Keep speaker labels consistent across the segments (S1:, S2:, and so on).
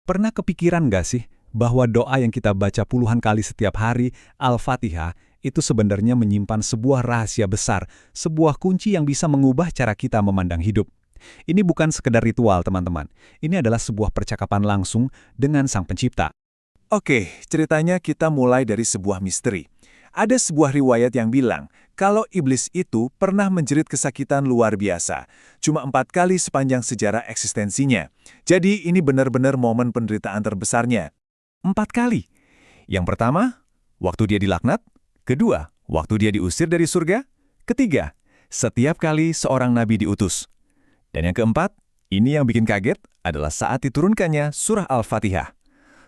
S1: Pernah kepikiran nggak sih bahwa doa yang kita baca puluhan kali setiap hari, Al-Fatihah, itu sebenarnya menyimpan sebuah rahasia besar, sebuah kunci yang bisa mengubah cara kita memandang hidup. Ini bukan sekedar ritual, teman-teman. Ini adalah sebuah percakapan langsung dengan Sang Pencipta.
S2: Oke, ceritanya kita mulai dari sebuah misteri. Ada sebuah riwayat yang bilang, kalau iblis itu pernah menjerit kesakitan luar biasa. Cuma 4 kali sepanjang sejarah eksistensinya. Jadi ini benar-benar momen penderitaan terbesarnya.
S1: 4 kali. Yang pertama, waktu dia dilaknat. Kedua, waktu dia diusir dari surga. Ketiga, setiap kali seorang nabi diutus. Dan yang keempat, ini yang bikin kaget, adalah saat diturunkannya surah Al-Fatihah.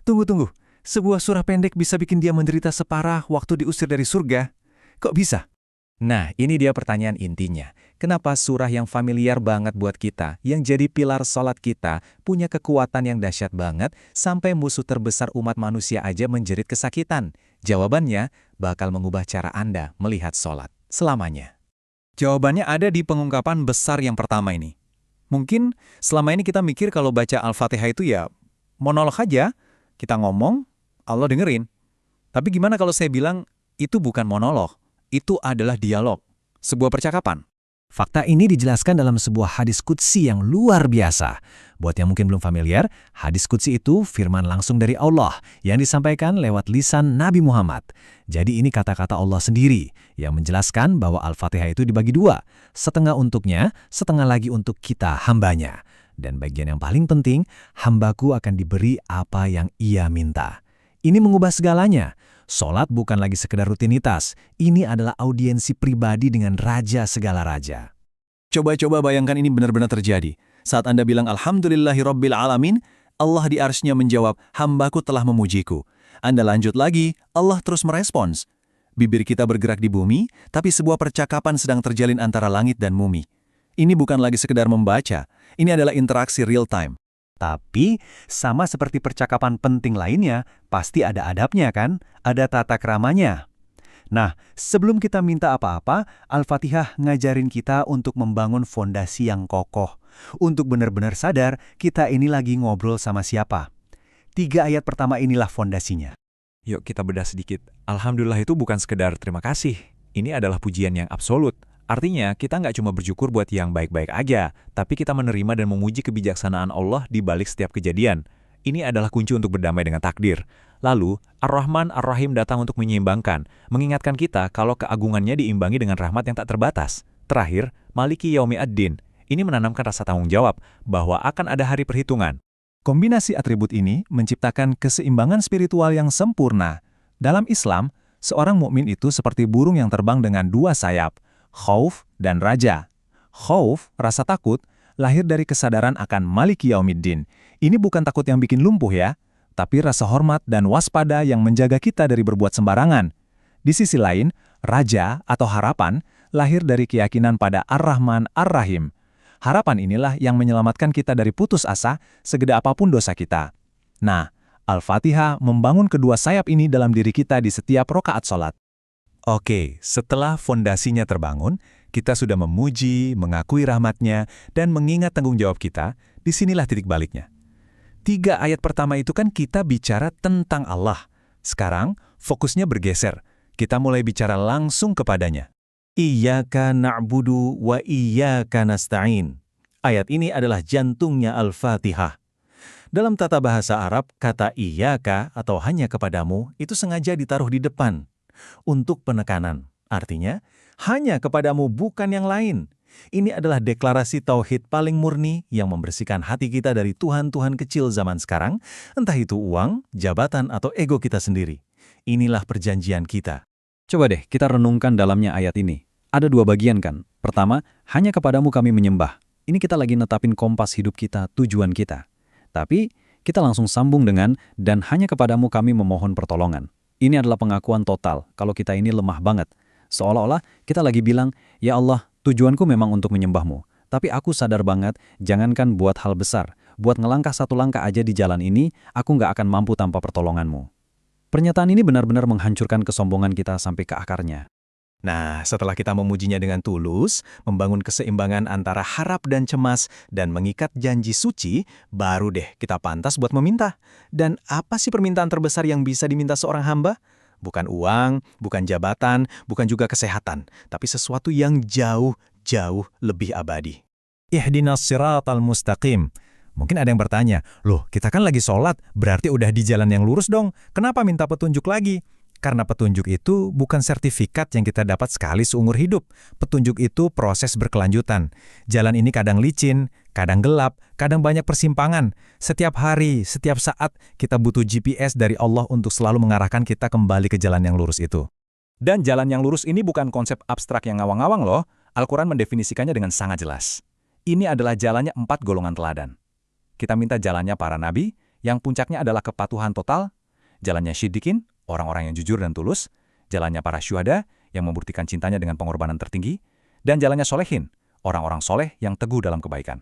S1: Tunggu. Sebuah surah pendek bisa bikin dia menderita separah waktu diusir dari surga. Kok bisa? Nah, ini dia pertanyaan intinya. Kenapa surah yang familiar banget buat kita, yang jadi pilar sholat kita, punya kekuatan yang dahsyat banget, sampai musuh terbesar umat manusia aja menjerit kesakitan? Jawabannya, bakal mengubah cara Anda melihat sholat selamanya. Jawabannya ada di pengungkapan besar yang pertama ini. Mungkin selama ini kita mikir kalau baca Al-Fatihah itu ya monolog aja, kita ngomong, Allah dengerin. Tapi gimana kalau saya bilang, itu bukan monolog, itu adalah dialog, sebuah percakapan. Fakta ini dijelaskan dalam sebuah hadis qudsi yang luar biasa. Buat yang mungkin belum familiar, hadis qudsi itu firman langsung dari Allah yang disampaikan lewat lisan Nabi Muhammad. Jadi ini kata-kata Allah sendiri yang menjelaskan bahwa Al-Fatihah itu dibagi dua, setengah untuknya, setengah lagi untuk kita hambanya. Dan bagian yang paling penting, hambaku akan diberi apa yang ia minta. Ini mengubah segalanya. Sholat bukan lagi sekedar rutinitas. Ini adalah audiensi pribadi dengan raja segala raja. Coba bayangkan ini benar-benar terjadi. Saat Anda bilang Alhamdulillahirabbil alamin, Allah di arsy-Nya menjawab, hambaku telah memujiku. Anda lanjut lagi, Allah terus merespons. Bibir kita bergerak di bumi, tapi sebuah percakapan sedang terjalin antara langit dan bumi. Ini bukan lagi sekedar membaca, ini adalah interaksi real time. Tapi, sama seperti percakapan penting lainnya, pasti ada adabnya kan? Ada tata keramanya. Nah, sebelum kita minta apa-apa, Al-Fatihah ngajarin kita untuk membangun fondasi yang kokoh. Untuk benar-benar sadar, kita ini lagi ngobrol sama siapa. 3 ayat pertama inilah fondasinya. Yuk kita bedah sedikit. Alhamdulillah itu bukan sekedar terima kasih. Ini adalah pujian yang absolut. Artinya, kita nggak cuma bersyukur buat yang baik-baik aja, tapi kita menerima dan memuji kebijaksanaan Allah di balik setiap kejadian. Ini adalah kunci untuk berdamai dengan takdir. Lalu, Ar-Rahman Ar-Rahim datang untuk menyeimbangkan, mengingatkan kita kalau keagungannya diimbangi dengan rahmat yang tak terbatas. Terakhir, Maliki Yaumiddin. Ini menanamkan rasa tanggung jawab bahwa akan ada hari perhitungan. Kombinasi atribut ini menciptakan keseimbangan spiritual yang sempurna. Dalam Islam, seorang mukmin itu seperti burung yang terbang dengan 2 sayap. Khauf dan raja. Khauf, rasa takut, lahir dari kesadaran akan Maliki Yaumiddin. Ini bukan takut yang bikin lumpuh ya, tapi rasa hormat dan waspada yang menjaga kita dari berbuat sembarangan. Di sisi lain, raja atau harapan lahir dari keyakinan pada Ar-Rahman Ar-Rahim. Harapan inilah yang menyelamatkan kita dari putus asa segede apapun dosa kita. Nah, Al-Fatihah membangun kedua sayap ini dalam diri kita di setiap rakaat sholat. Oke, setelah fondasinya terbangun, kita sudah memuji, mengakui rahmatnya, dan mengingat tanggung jawab kita, disinilah titik baliknya. 3 ayat pertama itu kan kita bicara tentang Allah. Sekarang, fokusnya bergeser. Kita mulai bicara langsung kepadanya. Iyyaka na'budu wa iyyaka nasta'in. Ayat ini adalah jantungnya Al-Fatihah. Dalam tata bahasa Arab, kata iyyaka atau hanya kepadamu itu sengaja ditaruh di depan. Untuk penekanan. Artinya, hanya kepadamu bukan yang lain. Ini adalah deklarasi tauhid paling murni yang membersihkan hati kita dari Tuhan-Tuhan kecil zaman sekarang, entah itu uang, jabatan, atau ego kita sendiri. Inilah perjanjian kita. Coba deh kita renungkan dalamnya ayat ini. Ada 2 bagian kan? Pertama, hanya kepadamu kami menyembah. Ini kita lagi netapin kompas hidup kita, tujuan kita. Tapi, kita langsung sambung dengan, dan hanya kepadamu kami memohon pertolongan. Ini adalah pengakuan total kalau kita ini lemah banget. Seolah-olah kita lagi bilang, ya Allah, tujuanku memang untuk menyembahmu. Tapi aku sadar banget, jangankan buat hal besar. Buat ngelangkah 1 langkah aja di jalan ini, aku nggak akan mampu tanpa pertolonganmu. Pernyataan ini benar-benar menghancurkan kesombongan kita sampai ke akarnya.
S3: Nah, setelah kita memujinya dengan tulus, membangun keseimbangan antara harap dan cemas, dan mengikat janji suci, baru deh kita pantas buat meminta. Dan apa sih permintaan terbesar yang bisa diminta seorang hamba? Bukan uang, bukan jabatan, bukan juga kesehatan, tapi sesuatu yang jauh lebih abadi.
S1: Ihdinas siratal mustaqim. Mungkin ada yang bertanya, loh kita kan lagi sholat, berarti udah di jalan yang lurus dong, kenapa minta petunjuk lagi? Karena petunjuk itu bukan sertifikat yang kita dapat sekali seumur hidup. Petunjuk itu proses berkelanjutan. Jalan ini kadang licin, kadang gelap, kadang banyak persimpangan. Setiap hari, setiap saat, kita butuh GPS dari Allah untuk selalu mengarahkan kita kembali ke jalan yang lurus itu.
S2: Dan jalan yang lurus ini bukan konsep abstrak yang ngawang-ngawang loh. Al-Quran mendefinisikannya dengan sangat jelas. Ini adalah jalannya 4 golongan teladan. Kita minta jalannya para nabi, yang puncaknya adalah kepatuhan total, jalannya syiddiqin, orang-orang yang jujur dan tulus, jalannya para syuhada, yang membuktikan cintanya dengan pengorbanan tertinggi, dan jalannya solehin, orang-orang soleh yang teguh dalam kebaikan.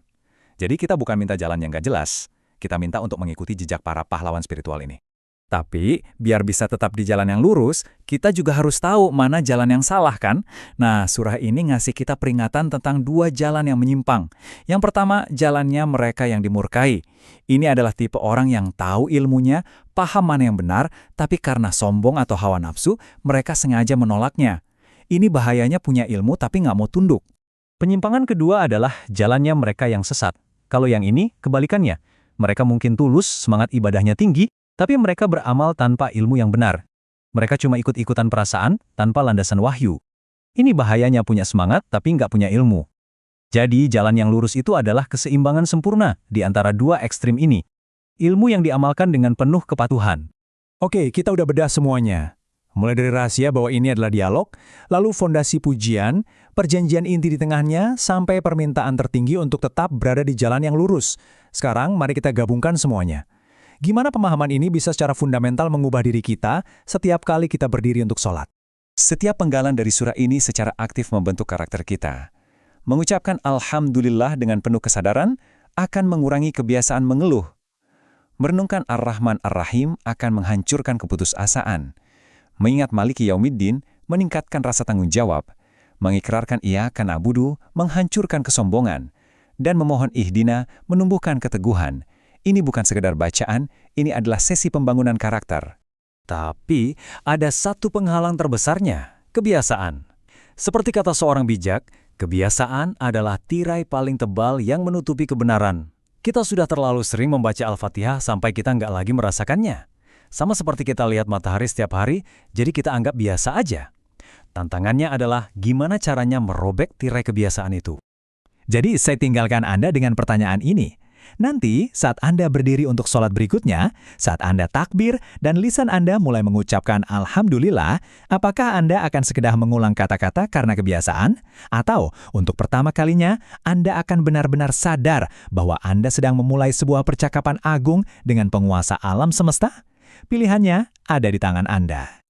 S2: Jadi kita bukan minta jalan yang gak jelas, kita minta untuk mengikuti jejak para pahlawan spiritual ini.
S1: Tapi, biar bisa tetap di jalan yang lurus, kita juga harus tahu mana jalan yang salah kan? Nah, surah ini ngasih kita peringatan tentang 2 jalan yang menyimpang. Yang pertama, jalannya mereka yang dimurkai. Ini adalah tipe orang yang tahu ilmunya, paham mana yang benar, tapi karena sombong atau hawa nafsu, mereka sengaja menolaknya. Ini bahayanya punya ilmu tapi nggak mau tunduk. Penyimpangan kedua adalah jalannya mereka yang sesat. Kalau yang ini, kebalikannya. Mereka mungkin tulus, semangat ibadahnya tinggi, tapi mereka beramal tanpa ilmu yang benar. Mereka cuma ikut-ikutan perasaan tanpa landasan wahyu. Ini bahayanya punya semangat tapi nggak punya ilmu. Jadi jalan yang lurus itu adalah keseimbangan sempurna di antara 2 ekstrim ini. Ilmu yang diamalkan dengan penuh kepatuhan. Oke, kita udah bedah semuanya. Mulai dari rahasia bahwa ini adalah dialog, lalu fondasi pujian, perjanjian inti di tengahnya, sampai permintaan tertinggi untuk tetap berada di jalan yang lurus. Sekarang mari kita gabungkan semuanya. Gimana pemahaman ini bisa secara fundamental mengubah diri kita setiap kali kita berdiri untuk sholat?
S2: Setiap penggalan dari surah ini secara aktif membentuk karakter kita. Mengucapkan Alhamdulillah dengan penuh kesadaran akan mengurangi kebiasaan mengeluh. Merenungkan Ar-Rahman Ar-Rahim akan menghancurkan keputusasaan. Mengingat Maliki Yaumiddin meningkatkan rasa tanggung jawab. Mengikrarkan Iyyaka na'budu menghancurkan kesombongan. Dan memohon ihdina menumbuhkan keteguhan. Ini bukan sekedar bacaan, ini adalah sesi pembangunan karakter.
S1: Tapi ada satu penghalang terbesarnya, kebiasaan. Seperti kata seorang bijak, kebiasaan adalah tirai paling tebal yang menutupi kebenaran. Kita sudah terlalu sering membaca Al-Fatihah sampai kita nggak lagi merasakannya. Sama seperti kita lihat matahari setiap hari, jadi kita anggap biasa aja. Tantangannya adalah gimana caranya merobek tirai kebiasaan itu. Jadi saya tinggalkan Anda dengan pertanyaan ini. Nanti, saat Anda berdiri untuk sholat berikutnya, saat Anda takbir dan lisan Anda mulai mengucapkan Alhamdulillah, apakah Anda akan sekedar mengulang kata-kata karena kebiasaan? Atau, untuk pertama kalinya, Anda akan benar-benar sadar bahwa Anda sedang memulai sebuah percakapan agung dengan penguasa alam semesta? Pilihannya ada di tangan Anda.